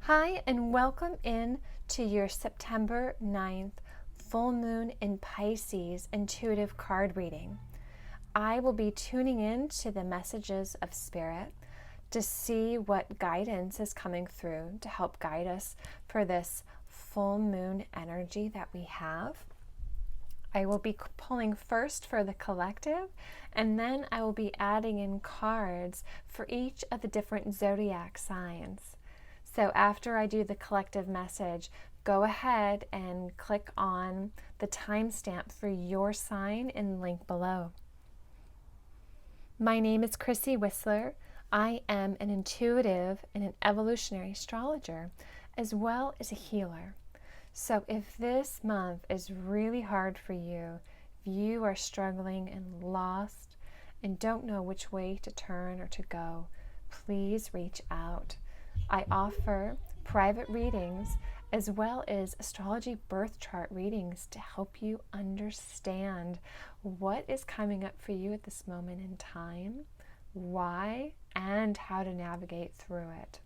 Hi, and welcome in to your September 9th full moon in Pisces intuitive card reading. I will be tuning in to the messages of Spirit to see what guidance is coming through to help guide us for this full moon energy that we have. I will be pulling first for the collective, and then I will be adding in cards for each of the different zodiac signs. So after I do the collective message, go ahead and click on the timestamp for your sign in the link below. My name is Chrissy Whistler. I am an intuitive and an evolutionary astrologer, as well as a healer. So if this month is really hard for you, if you are struggling and lost and don't know which way to turn or to go, please reach out. I offer private readings as well as astrology birth chart readings to help you understand what is coming up for you at this moment in time, why, and how to navigate through it.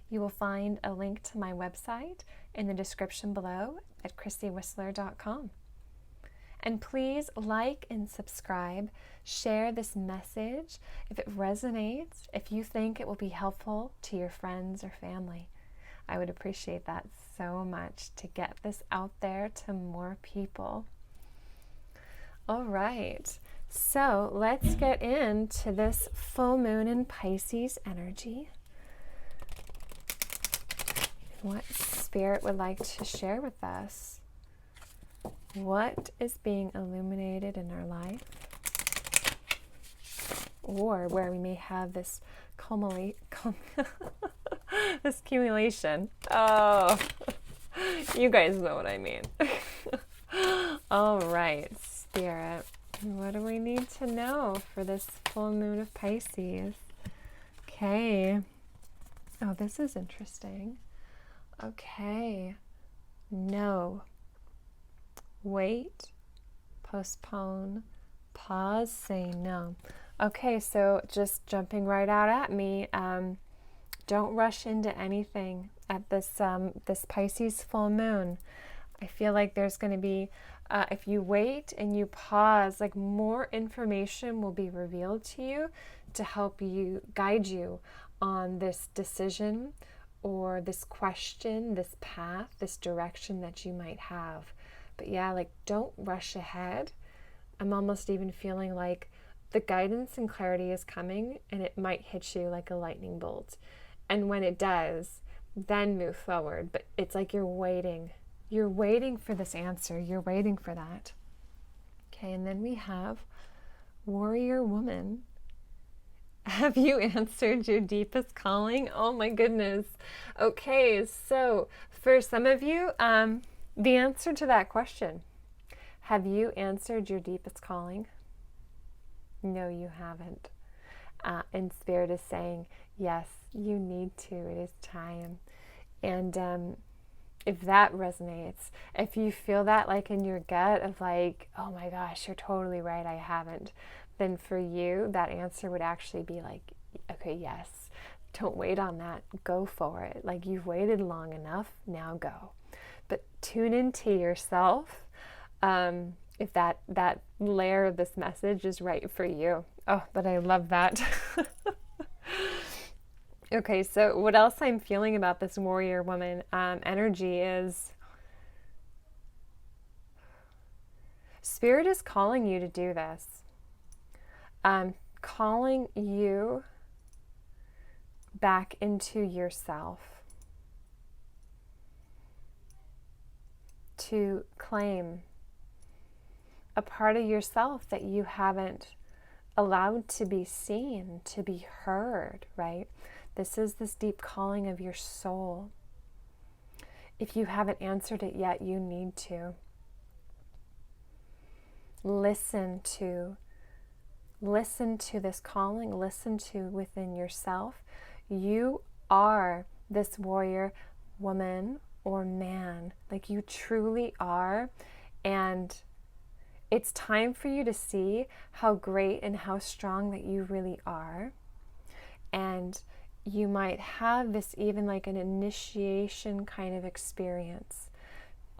You will find a link to my website in the description below at chrissywhistler.com. And please like and subscribe, share this message if it resonates, if you think it will be helpful to your friends or family. I would appreciate that so much to get this out there to more people. All right, so let's get into this full moon in Pisces energy. What Spirit would like to share with us. What is being illuminated in our life, or where we may have this this accumulation. Oh, you guys know what I mean. All right, Spirit, what do we need to know for this full moon of Pisces? Okay. Oh, this is interesting. Okay. No. Wait, postpone, pause, say no. Okay, so just jumping right out at me, don't rush into anything at this Pisces full moon. I feel like there's going to be, if you wait and you pause, like more information will be revealed to you to help you, guide you on this decision or this question, this path, this direction that you might have. But yeah, like don't rush ahead. I'm almost even feeling like the guidance and clarity is coming and it might hit you like a lightning bolt. And when it does, then move forward. But it's like you're waiting. You're waiting for this answer. You're waiting for that. Okay, and then we have Warrior Woman. Have you answered your deepest calling? Oh my goodness. Okay, so for some of you, the answer to that question, have you answered your deepest calling? No, you haven't. And Spirit is saying, yes, you need to. It is time. And if that resonates, if you feel that like in your gut of like, oh my gosh, you're totally right, I haven't, then for you, that answer would actually be like, okay, yes, don't wait on that. Go for it. Like you've waited long enough, now go. But tune into yourself if that layer of this message is right for you. Oh, but I love that. Okay, so what else I'm feeling about this Warrior Woman energy is Spirit is calling you to do this. Calling you back into yourself. To claim a part of yourself that you haven't allowed to be seen, to be heard, right? This is this deep calling of your soul. If you haven't answered it yet, you need to. Listen to this calling, listen to within yourself. You are this warrior woman or man, like you truly are, and it's time for you to see how great and how strong that you really are. And you might have this even like an initiation kind of experience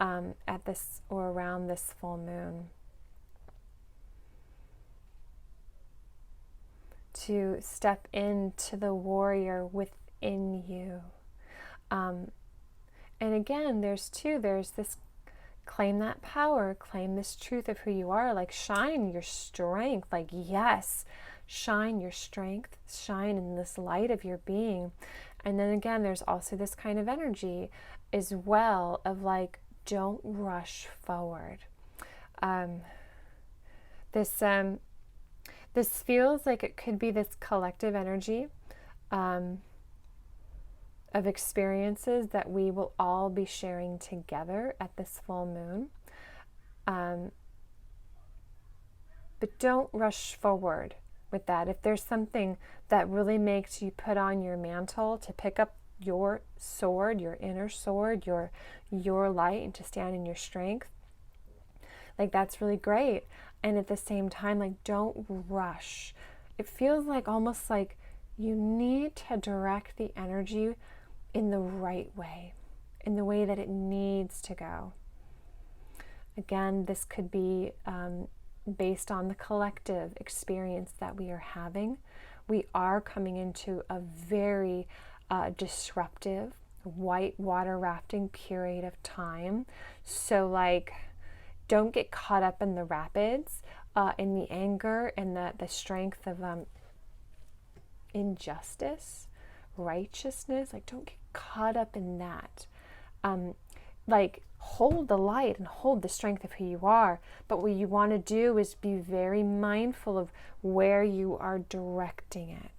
at this or around this full moon. To step into the warrior within you. And again, there's this claim that power, claim this truth of who you are, like shine your strength, like yes, shine your strength, shine in this light of your being. And then again, there's also this kind of energy as well of like, don't rush forward. This feels like it could be this collective energy of experiences that we will all be sharing together at this full moon. But don't rush forward with that. If there's something that really makes you put on your mantle to pick up your sword, your inner sword, your light, and to stand in your strength, like that's really great. And at the same time, like don't rush. It feels like almost like you need to direct the energy in the right way, in the way that it needs to go. Again, this could be based on the collective experience that we are having. We are coming into a very disruptive white water rafting period of time. So like, don't get caught up in the rapids, in the anger and the strength of injustice, righteousness. Like, don't get caught up in that. Like, hold the light and hold the strength of who you are. But what you want to do is be very mindful of where you are directing it.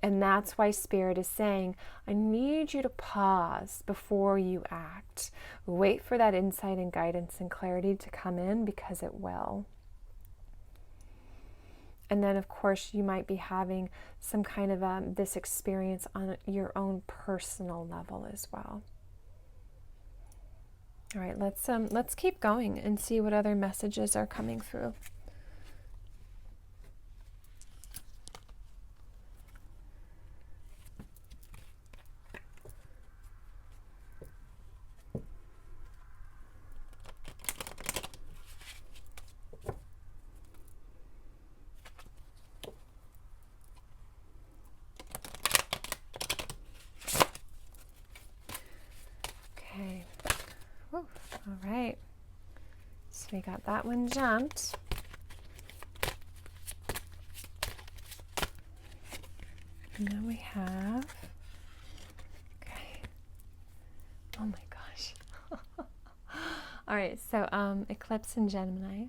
And that's why Spirit is saying, I need you to pause before you act. Wait for that insight and guidance and clarity to come in, because it will. And then, of course, you might be having some kind of this experience on your own personal level as well. All right, let's keep going and see what other messages are coming through. All right, so we got that one jumped. And then we have, okay, oh my gosh. All right, so eclipse in Gemini,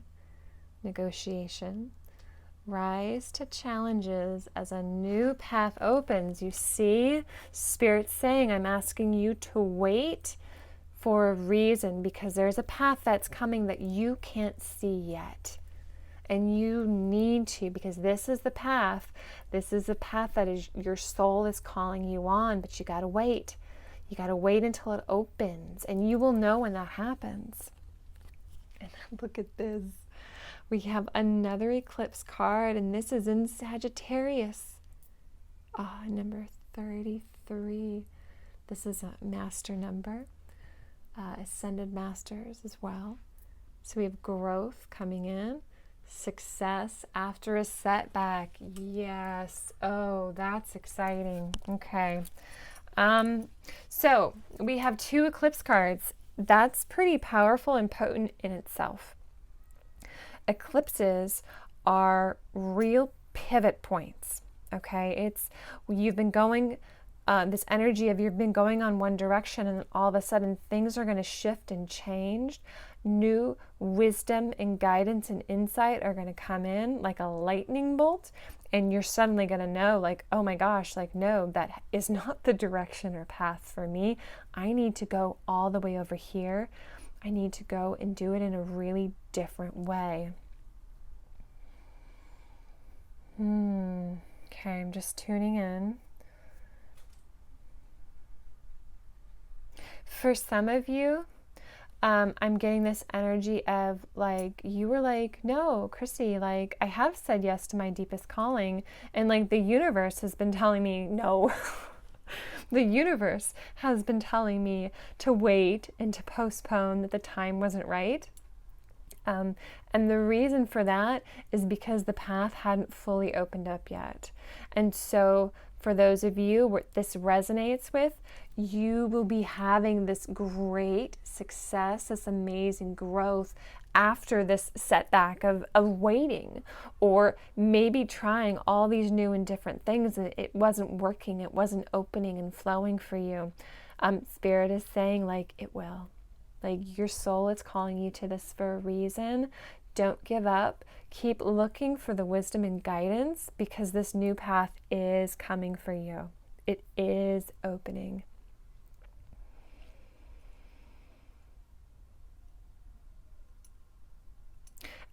negotiation, rise to challenges as a new path opens. You see, Spirit saying, I'm asking you to wait for a reason, because there's a path that's coming that you can't see yet. And you need to, because this is the path. This is the path that is your soul is calling you on, but you got to wait. You got to wait until it opens, and you will know when that happens. And look at this. We have another eclipse card, and this is in Sagittarius. Number 33. This is a master number. Ascended masters as well. So we have growth coming in, success after a setback. Yes. Oh, that's exciting. Okay. So we have 2 eclipse cards. That's pretty powerful and potent in itself. Eclipses are real pivot points. Okay. It's, you've been going this energy of you've been going on one direction, and all of a sudden things are going to shift and change. New wisdom and guidance and insight are going to come in like a lightning bolt, and you're suddenly going to know, like, oh my gosh, like, no, that is not the direction or path for me. I need to go all the way over here. I need to go and do it in a really different way. Okay, I'm just tuning in. For some of you, I'm getting this energy of like, you were like, no, Chrissy, like I have said yes to my deepest calling. And like the universe has been telling me, no, The universe has been telling me to wait and to postpone, that the time wasn't right. And the reason for that is because the path hadn't fully opened up yet. And so for those of you what this resonates with, you will be having this great success, this amazing growth after this setback of waiting, or maybe trying all these new and different things and it wasn't working, it wasn't opening and flowing for you. Spirit is saying, like, it will. Like, your soul is calling you to this for a reason. Don't give up. Keep looking for the wisdom and guidance, because this new path is coming for you. It is opening.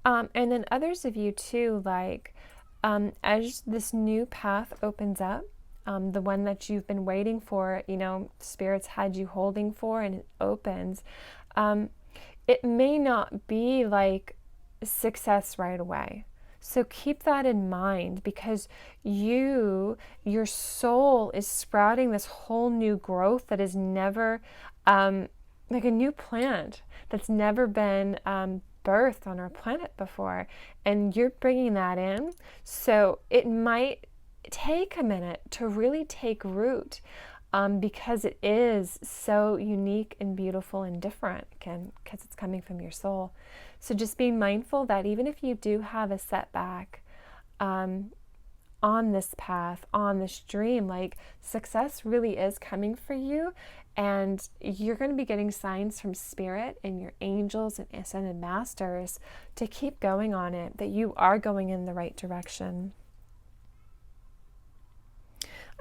And then others of you too, like, as this new path opens up, the one that you've been waiting for, you know, Spirit's had you holding for, and it opens, it may not be like success right away. So keep that in mind, because your soul is sprouting this whole new growth that is never, like a new plant that's never been birthed on our planet before, and you're bringing that in. So it might take a minute to really take root, because it is so unique and beautiful and different, because it's coming from your soul. So just be mindful that even if you do have a setback on this path, on this dream, like, success really is coming for you, and you're going to be getting signs from Spirit and your angels and ascended masters to keep going on it, that you are going in the right direction.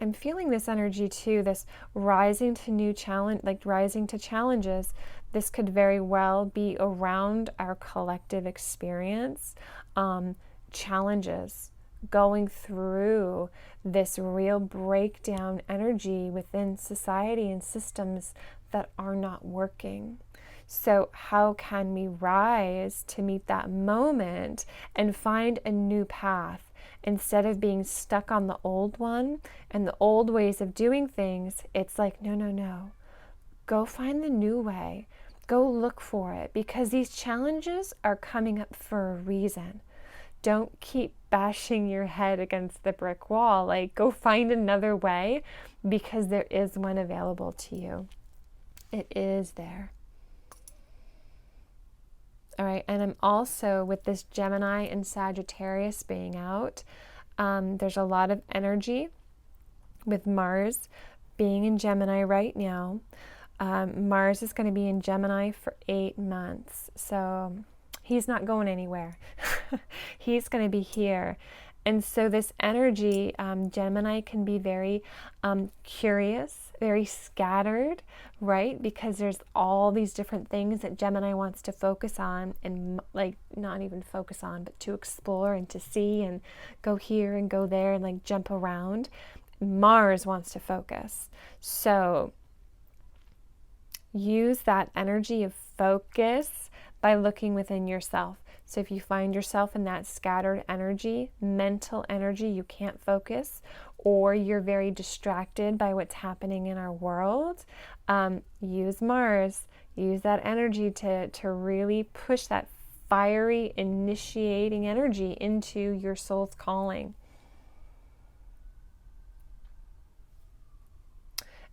I'm feeling this energy too, this rising to new challenge, like rising to challenges. This could very well be around our collective experience, challenges, going through this real breakdown energy within society and systems that are not working. So how can we rise to meet that moment and find a new path, instead of being stuck on the old one and the old ways of doing things? It's like, no. Go find the new way. Go look for it, because these challenges are coming up for a reason. Don't keep bashing your head against the brick wall. Like, go find another way, because there is one available to you. It is there. All right, and I'm also, with this Gemini and Sagittarius being out, there's a lot of energy with Mars being in Gemini right now. Mars is going to be in Gemini for 8 months, so he's not going anywhere. He's going to be here. And so this energy, Gemini can be very curious, very scattered, right? Because there's all these different things that Gemini wants to focus on, and like, not even focus on, but to explore and to see and go here and go there and like jump around. Mars wants to focus. So use that energy of focus by looking within yourself. So if you find yourself in that scattered energy, mental energy, you can't focus, or you're very distracted by what's happening in our world, use Mars, use that energy to really push that fiery, initiating energy into your soul's calling.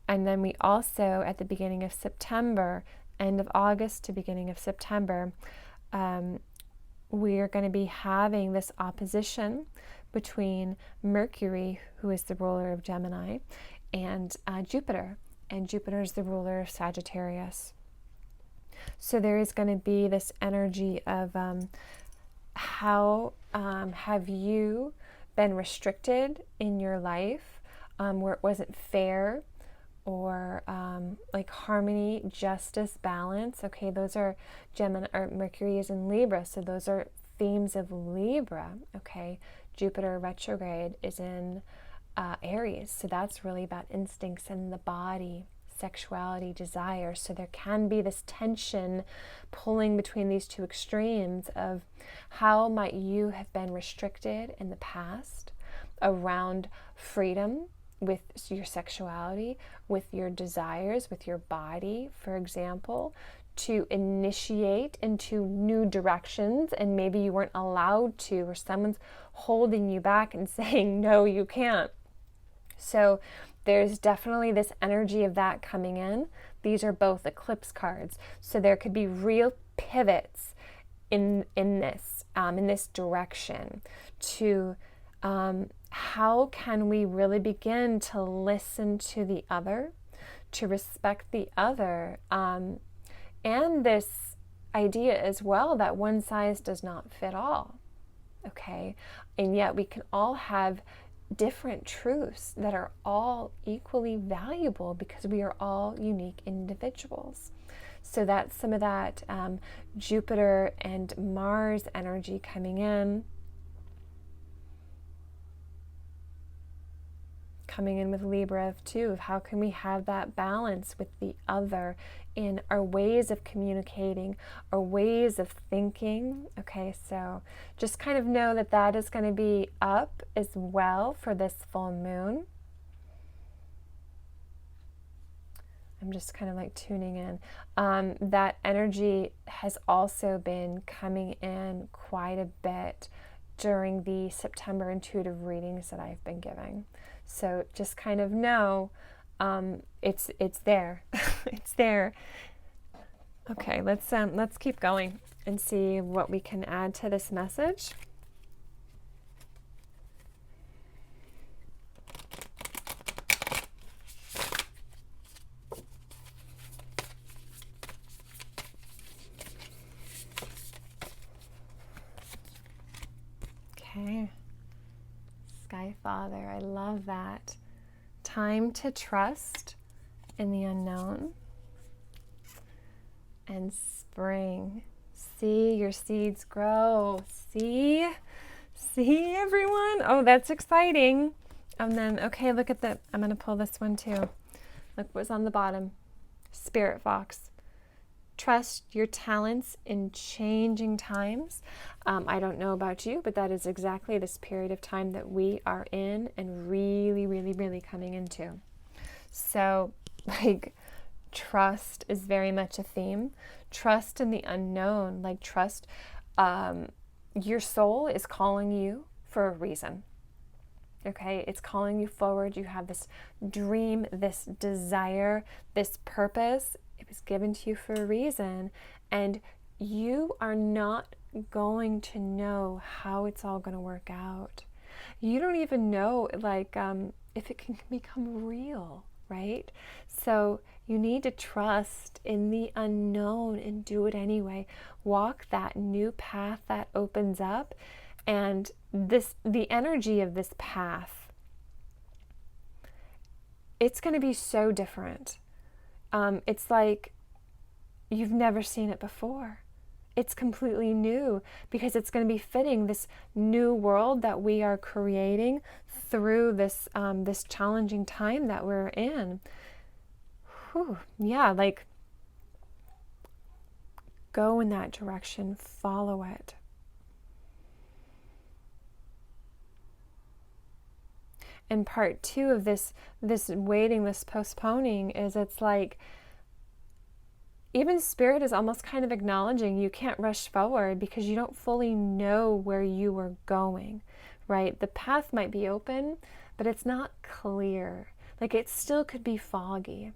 And then we also, at the beginning of September, end of August to beginning of September, we are going to be having this opposition between Mercury, who is the ruler of Gemini, and Jupiter. And Jupiter is the ruler of Sagittarius. So there is going to be this energy of how have you been restricted in your life, where it wasn't fair, or like harmony, justice, balance. Okay, those are Gemini, or Mercury is in Libra, so those are themes of Libra. Okay, Jupiter retrograde is in Aries, so that's really about instincts in the body, sexuality, desire. So there can be this tension pulling between these two extremes of how might you have been restricted in the past around freedom, with your sexuality, with your desires, with your body, for example, to initiate into new directions, and maybe you weren't allowed to, or someone's holding you back and saying, no, you can't. So there's definitely this energy of that coming in. These are both eclipse cards. So there could be real pivots in this direction to how can we really begin to listen to the other, to respect the other, and this idea as well that one size does not fit all, okay? And yet we can all have different truths that are all equally valuable because we are all unique individuals. So that's some of that Jupiter and Mars energy coming in with Libra too, of how can we have that balance with the other in our ways of communicating, our ways of thinking. Okay, so just kind of know that that is going to be up as well for this full moon. I'm just kind of like tuning in. That energy has also been coming in quite a bit during the September intuitive readings that I've been giving. So just kind of know it's there. It's there. Okay, let's keep going and see what we can add to this message. Okay. Sky Father, I love that. Time to trust in the unknown. And spring. See your seeds grow. See everyone? Oh, that's exciting. And then, okay, look at the, I'm going to pull this one too. Look what's on the bottom. Spirit Fox. Trust your talents in changing times. I don't know about you, but that is exactly this period of time that we are in and really, really, really coming into. So, like, trust is very much a theme. Trust in the unknown, like trust. Your soul is calling you for a reason. Okay, it's calling you forward. You have this dream, this desire, this purpose. It was given to you for a reason, and you are not going to know how it's all going to work out. You don't even know, like, if it can become real, right? So you need to trust in the unknown and do it anyway. Walk that new path that opens up, and the energy of this path, it's going to be so different. It's like you've never seen it before. It's completely new because it's going to be fitting this new world that we are creating through this this challenging time that we're in. Whew, yeah, like go in that direction, follow it. And part two of this waiting, this postponing, is it's like even Spirit is almost kind of acknowledging you can't rush forward because you don't fully know where you are going, right? The path might be open, but it's not clear. Like it still could be foggy.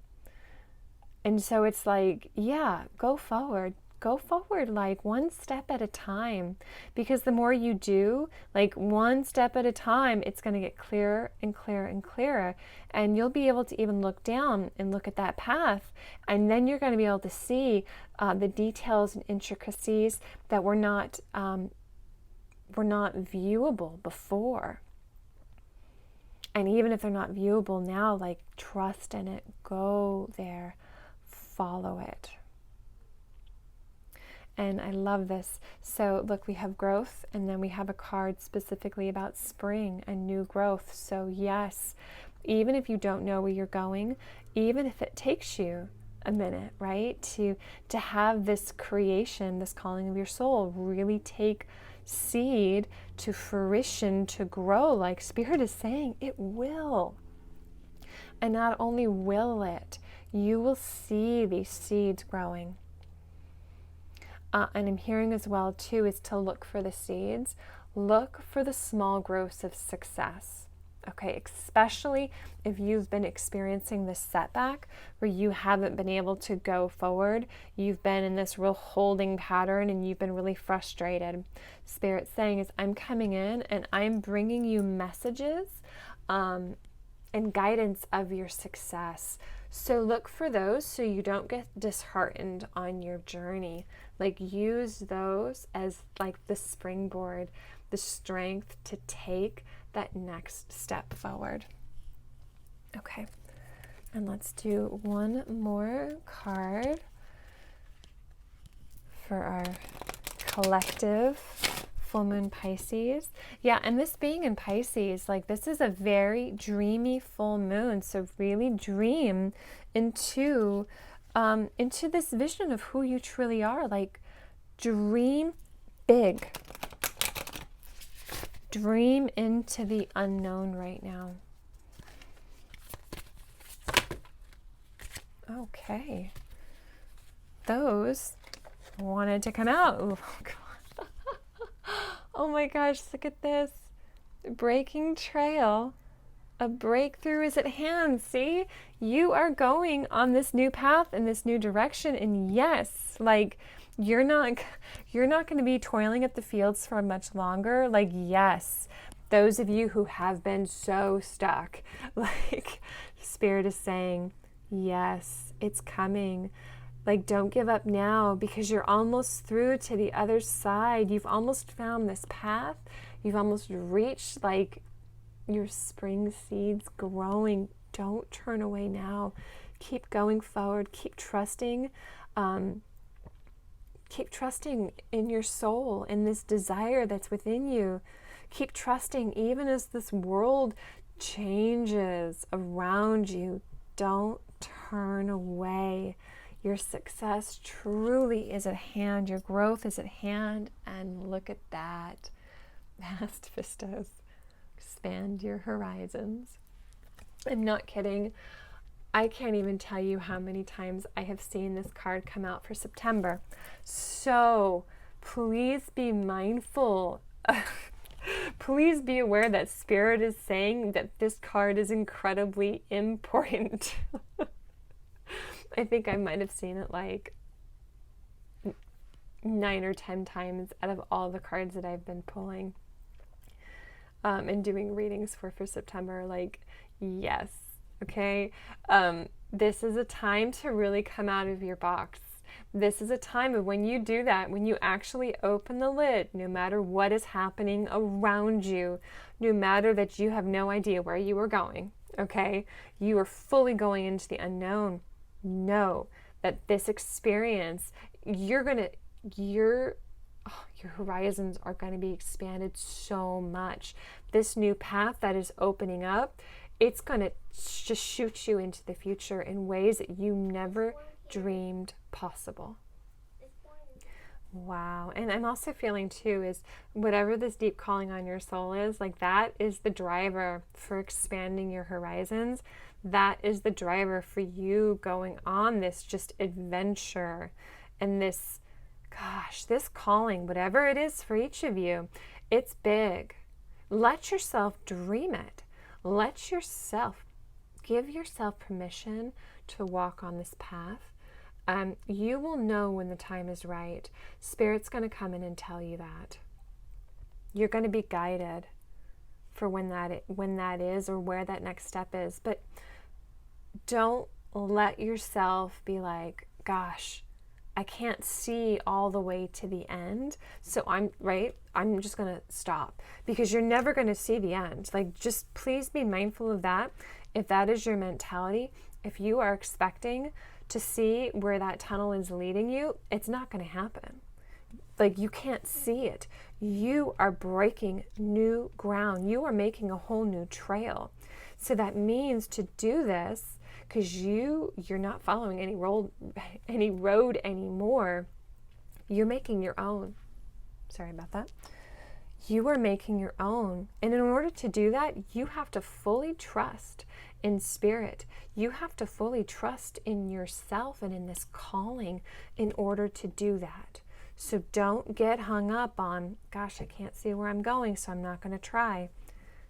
And so it's like, yeah, go forward like one step at a time, because the more you do, like one step at a time, it's going to get clearer and clearer and clearer, and you'll be able to even look down and look at that path, and then you're going to be able to see the details and intricacies that were not viewable before. And even if they're not viewable now, like trust in it, go there, follow it. And I love this. So look, we have growth, and then we have a card specifically about spring and new growth. So yes, even if you don't know where you're going, even if it takes you a minute, right, to have this creation, this calling of your soul really take seed to fruition, to grow, like Spirit is saying, it will. And not only will it, you will see these seeds growing. And I'm hearing as well too is to look for the seeds. Look for the small growths of success. Okay, especially if you've been experiencing this setback where you haven't been able to go forward. You've been in this real holding pattern and you've been really frustrated. Spirit's saying is, I'm coming in and I'm bringing you messages and guidance of your success. So look for those so you don't get disheartened on your journey. Like, use those as like the springboard, the strength to take that next step forward. Okay, and let's do one more card for our collective full moon Pisces. Yeah, and this being in Pisces, like, this is a very dreamy full moon, so really dream into this vision of who you truly are. Like, dream big. Dream into the unknown right now. Okay. Those wanted to come out. Oh, God. Oh my gosh, look at this. Breaking trail. A breakthrough is at hand. See? You are going on this new path in this new direction. And yes, like, you're not going to be toiling at the fields for much longer. Like, yes, those of you who have been so stuck, like, Spirit is saying, yes, it's coming. Like, don't give up now, because you're almost through to the other side. You've almost found this path. You've almost reached, like, your spring seeds growing. Don't turn away now. Keep going forward. Keep trusting. Keep trusting in your soul, in this desire that's within you. Keep trusting even as this world changes around you. Don't turn away. Your success truly is at hand. Your growth is at hand. And look at that. Vast vistas. Expand your horizons. I'm not kidding. I can't even tell you how many times I have seen this card come out for September. So please be mindful. Please be aware that Spirit is saying that this card is incredibly important. I think I might have seen it like 9 or 10 times out of all the cards that I've been pulling and doing readings for September. Like, yes. Okay, this is a time to really come out of your box. This is a time of when you do that, when you actually open the lid, no matter what is happening around you, no matter that you have no idea where you are going, okay? You are fully going into the unknown. Know that this experience, your horizons are going to be expanded so much. This new path that is opening up, it's going to just shoot you into the future in ways that you never dreamed possible. Wow. And I'm also feeling too is whatever this deep calling on your soul is, like, that is the driver for expanding your horizons. That is the driver for you going on this just adventure and this, gosh, this calling, whatever it is for each of you, it's big. Let yourself dream it. Let yourself, give yourself permission to walk on this path. You will know when the time is right. Spirit's going to come in and tell you that. You're going to be guided for when that is, or where that next step is. But don't let yourself be like, gosh, I can't see all the way to the end, so I'm just going to stop, because you're never going to see the end. Like, just please be mindful of that. If that is your mentality, if you are expecting to see where that tunnel is leading you, it's not going to happen. Like, you can't see it. You are breaking new ground. You are making a whole new trail. So that means to do this, because you're not following any road anymore. You're making your own. Sorry about that. You are making your own. And in order to do that, you have to fully trust in spirit. You have to fully trust in yourself and in this calling in order to do that. So don't get hung up on, gosh, I can't see where I'm going, so I'm not going to try.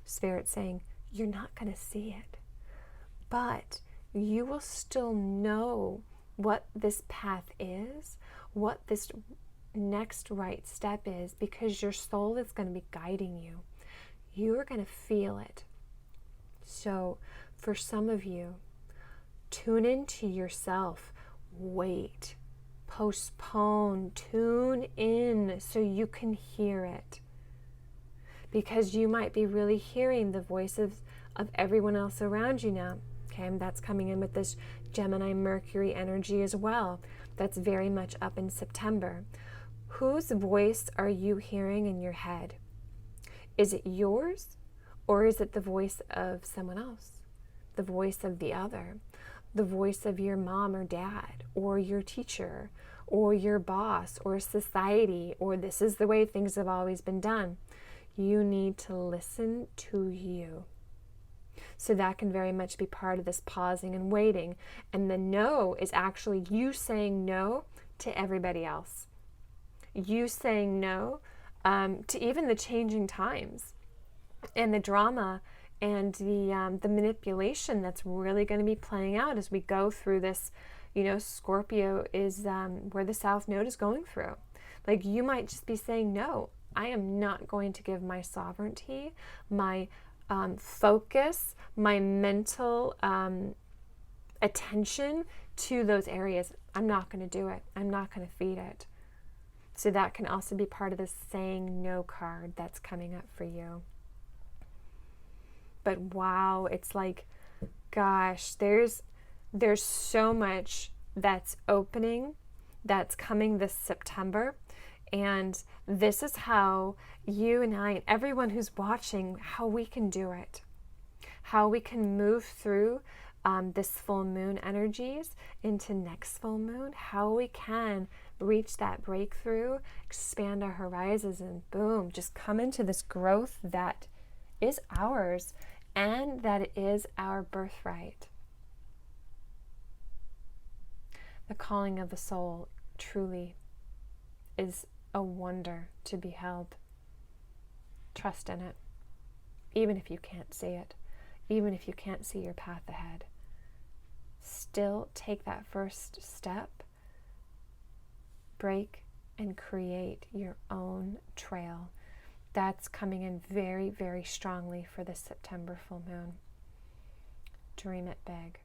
Spirit's saying, you're not going to see it. But you will still know what this path is, what this next right step is, because your soul is going to be guiding you. You are going to feel it. So for some of you, tune into yourself. Wait. Postpone. Tune in so you can hear it. Because you might be really hearing the voices of everyone else around you now. Okay, and that's coming in with this Gemini Mercury energy as well. That's very much up in September. Whose voice are you hearing in your head? Is it yours, or is it the voice of someone else? The voice of the other? The voice of your mom or dad, or your teacher, or your boss, or society, or this is the way things have always been done? You need to listen to you. So that can very much be part of this pausing and waiting. And the no is actually you saying no to everybody else. You saying no to even the changing times and the drama and the manipulation that's really going to be playing out as we go through this. You know, Scorpio is where the South Node is going through. Like, you might just be saying, no, I am not going to give my sovereignty, my focus, my mental attention to those areas. I'm not going to do it. I'm not going to feed it. So that can also be part of the saying no card that's coming up for you. But wow, it's like, gosh, there's so much that's opening, that's coming this September. And this is how you and I and everyone who's watching, how we can do it. How we can move through this full moon energies into next full moon. How we can reach that breakthrough, expand our horizons, and boom, just come into this growth that is ours and that it is our birthright. The calling of the soul truly is a wonder to be held. Trust in it, even if you can't see it, even if you can't see your path ahead. Still take that first step, break and create your own trail. That's coming in very, very strongly for this September full moon. Dream it big.